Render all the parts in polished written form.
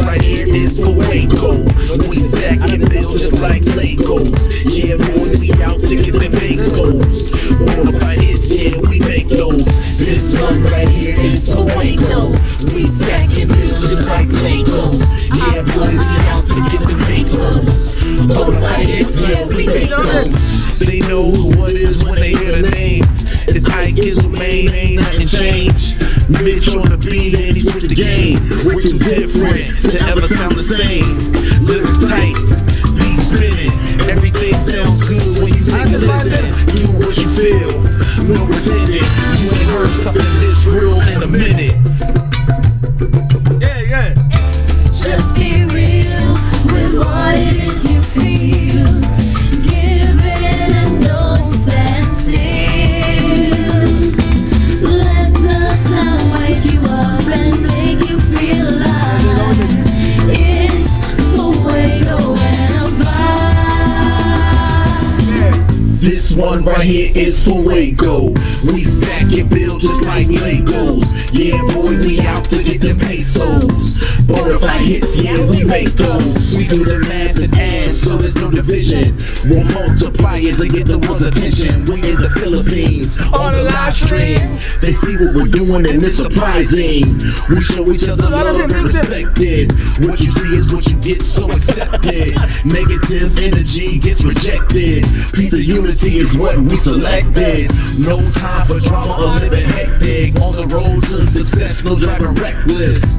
right here is FUEGO. We stack and build just like Legos. Yeah, boy, we out to get them pesos. Bonafide hits, yeah, we make those. This one right here is FUEGO. We stack and build just like Legos. Yeah, boy, we out to get them pesos. Bonafide hits, yeah, we make those. They know what it is when they hear the name. It's Ike Izzle, man, ain't nothing changed. Mitch on the beat and he switched the game. We're too different to ever sound the same. Lyrics tight, beat spinning. Everything sounds good when you take a listen. Do what you feel, no pretending. You ain't heard something this real in a minute. Yeah. Just be real with what it is you feel. Give in and don't stand still. Let the sound wake you up and make you feel alive. It's FUEGO and a vibe. This one right here is FUEGO. We stack and build just like Legos. Yeah, boy, we out to get them pesos. Bonafide hits, yeah, we make those. We do the math and add, so there's no division. We'll multiply it to get the world's attention. We in the Philippines, on the live stream. They see what we're doing and it's surprising. We show each other love and respect it. What you see is what you get, so accept it. Negative energy gets rejected. Peace of unity is what we selected. No time for drama or living hectic. On the road to success, no driving reckless.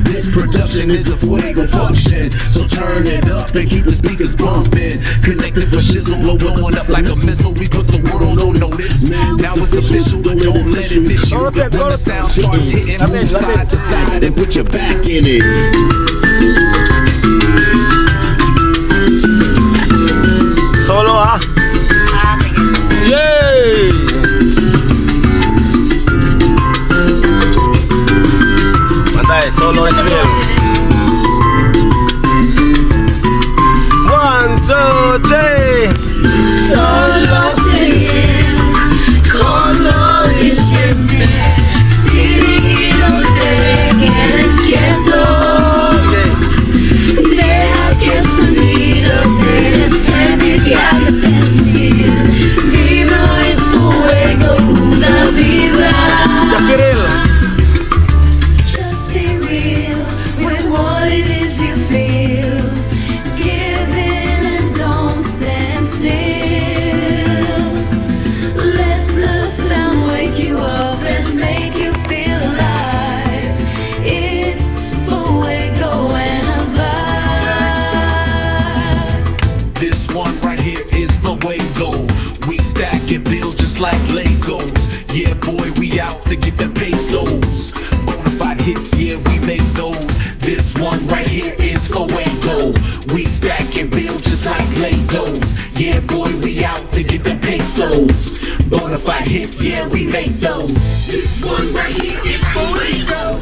This production is a FUEGO function, so turn it up and keep the speakers bumping. Connected for shizzle, we're blowing up like a missile. We put the world on notice. Now it's official, don't let it miss you. When the sound starts hitting, move side to side and put your back in it. Solo ha? Yay! Pantay, solo is real. 1, 2, 3. Solo singing, como diciembre, si no te quedes quieto, deja que el sonido te desciende, que haga sentir. Vivo es FUEGO, una vibra. Just be real with what it is you feel. Give in and don't stand still. Let the sound wake you up and make you feel alive. It's FUEGO and a vibe. This one right here is FUEGO. We stack and build just like Legos. Yeah, boy, we out to get them pesos. Bonafide hits, yeah, we make those. This one right here is FUEGO. We stack and build just like Legos. Yeah, boy, we out to get them pesos. Bonafide hits, yeah, we make those. This one right here is FUEGO.